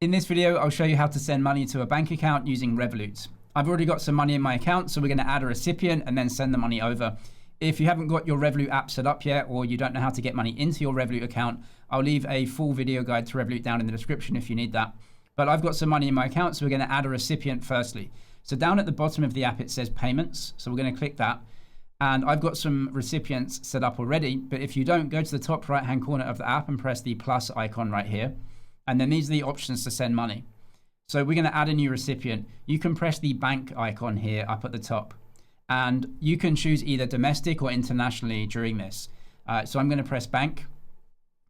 In this video, I'll show you how to send money to a bank account using Revolut. I've already got some money in my account, so we're going to add a recipient and then send the money over. If you haven't got your Revolut app set up yet, or you don't know how to get money into your Revolut account, I'll leave a full video guide to Revolut down in the description if you need that. But I've got some money in my account, so we're going to add a recipient firstly. So down at the bottom of the app, it says payments. So we're going to click that. And I've got some recipients set up already, but if you don't, go to the top right-hand corner of the app and press the plus icon right here. And then these are the options to send money. So we're going to add a new recipient. You can press the bank icon here up at the top. And you can choose either domestic or internationally during this. So I'm going to press bank.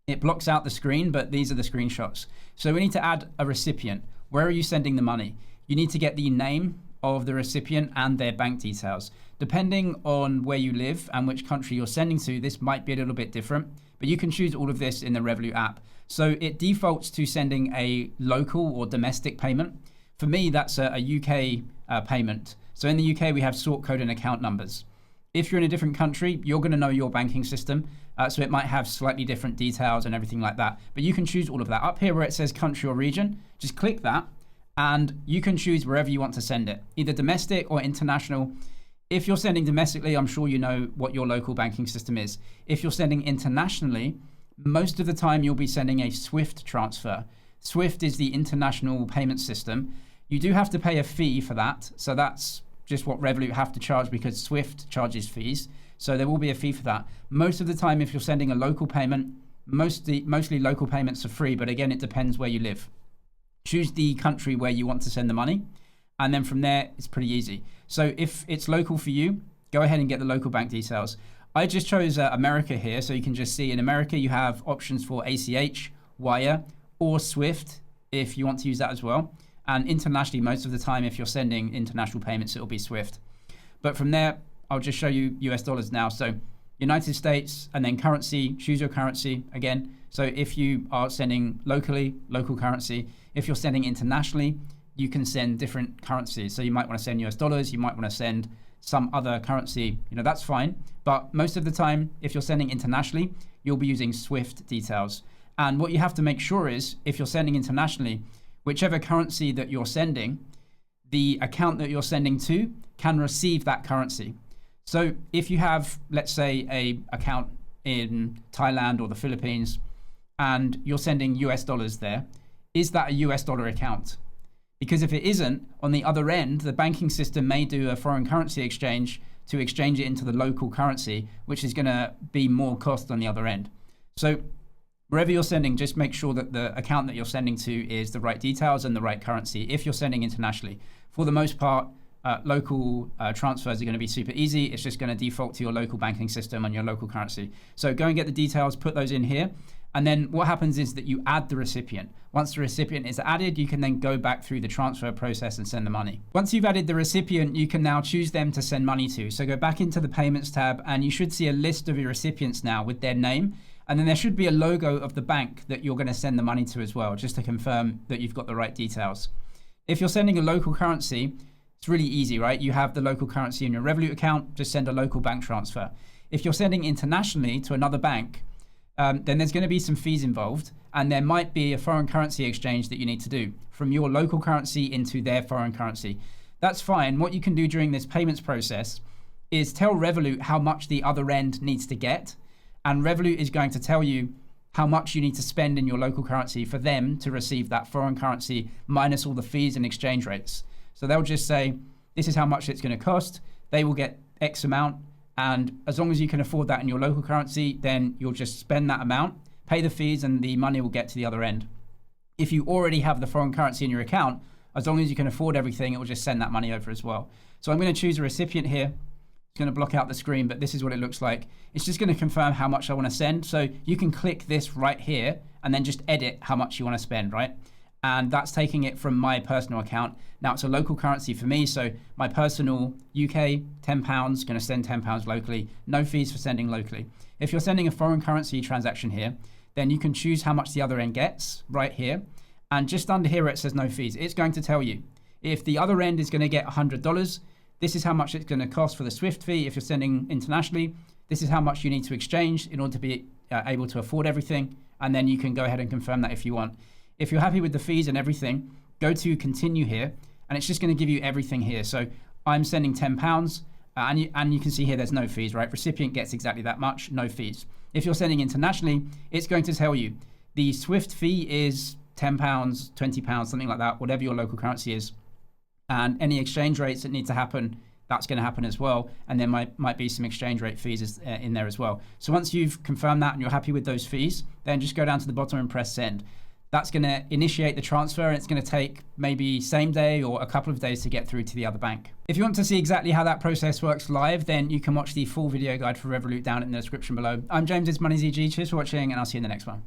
It blocks out the screen, but these are the screenshots. So we need to add a recipient. Where are you sending the money? You need to get the name of the recipient and their bank details. Depending on where you live and which country you're sending to, this might be a little bit different, but you can choose all of this in the Revolut app. So it defaults to sending a local or domestic payment. For me, that's a UK payment. So in the UK, we have sort code and account numbers. If you're in a different country, you're going to know your banking system. So it might have slightly different details and everything like that. But you can choose all of that. Up here where it says country or region, just click that. And you can choose wherever you want to send it, either domestic or international. If you're sending domestically, I'm sure you know what your local banking system is. If you're sending internationally, most of the time you'll be sending a SWIFT transfer. SWIFT is the international payment system. You do have to pay a fee for that. So that's just what Revolut have to charge because SWIFT charges fees. So there will be a fee for that. Most of the time, if you're sending a local payment, mostly local payments are free, but again, it depends where you live. Choose the country where you want to send the money. And then from there, it's pretty easy. So if it's local for you, go ahead and get the local bank details. I just chose America here. So you can just see in America, you have options for ACH, wire, or SWIFT if you want to use that as well. And internationally, most of the time, if you're sending international payments, it'll be SWIFT. But from there, I'll just show you US dollars now. So United States and then currency, choose your currency again. So if you are sending locally, local currency. If you're sending internationally, you can send different currencies. So you might want to send US dollars, you might want to send some other currency, that's fine. But most of the time, if you're sending internationally, you'll be using SWIFT details. And what you have to make sure is if you're sending internationally, whichever currency that you're sending, the account that you're sending to can receive that currency. So if you have, let's say, a account in Thailand or the Philippines, and you're sending US dollars there, is that a US dollar account? Because if it isn't, on the other end, the banking system may do a foreign currency exchange to exchange it into the local currency, which is going to be more cost on the other end. So wherever you're sending, just make sure that the account that you're sending to is the right details and the right currency if you're sending internationally. For the most part, local transfers are going to be super easy. It's just going to default to your local banking system and your local currency. So go and get the details, put those in here. And then what happens is that you add the recipient. Once the recipient is added, you can then go back through the transfer process and send the money. Once you've added the recipient, you can now choose them to send money to. So go back into the payments tab and you should see a list of your recipients now with their name. And then there should be a logo of the bank that you're going to send the money to as well, just to confirm that you've got the right details. If you're sending a local currency, it's really easy, right? You have the local currency in your Revolut account, just send a local bank transfer. If you're sending internationally to another bank, then there's going to be some fees involved, and there might be a foreign currency exchange that you need to do from your local currency into their foreign currency. That's fine. What you can do during this payments process is tell Revolut how much the other end needs to get, and Revolut is going to tell you how much you need to spend in your local currency for them to receive that foreign currency minus all the fees and exchange rates. So they'll just say, this is how much it's going to cost. They will get X amount. And as long as you can afford that in your local currency, then you'll just spend that amount, pay the fees, and the money will get to the other end. If you already have the foreign currency in your account, as long as you can afford everything, it will just send that money over as well. So I'm going to choose a recipient here. It's going to block out the screen, but this is what it looks like. It's just going to confirm how much I want to send. So you can click this right here and then just edit how much you want to spend, right? And that's taking it from my personal account. Now it's a local currency for me. So my personal UK, £10, going to send £10 locally. No fees for sending locally. If you're sending a foreign currency transaction here, then you can choose how much the other end gets right here. And just under here where it says no fees, it's going to tell you if the other end is going to get $100, this is how much it's going to cost for the SWIFT fee. If you're sending internationally, this is how much you need to exchange in order to be able to afford everything. And then you can go ahead and confirm that if you want. If you're happy with the fees and everything, go to continue here, and it's just going to give you everything here. So I'm sending £10, and you can see here there's no fees, right? Recipient gets exactly that much, no fees. If you're sending internationally, it's going to tell you the SWIFT fee is £10, £20, something like that, whatever your local currency is. And any exchange rates that need to happen, that's going to happen as well. And there might be some exchange rate fees in there as well. So once you've confirmed that and you're happy with those fees, then just go down to the bottom and press send. That's going to initiate the transfer, and it's going to take maybe same day or a couple of days to get through to the other bank. If you want to see exactly how that process works live, then you can watch the full video guide for Revolut down in the description below. I'm James, it's Money's EG. Cheers for watching, and I'll see you in the next one.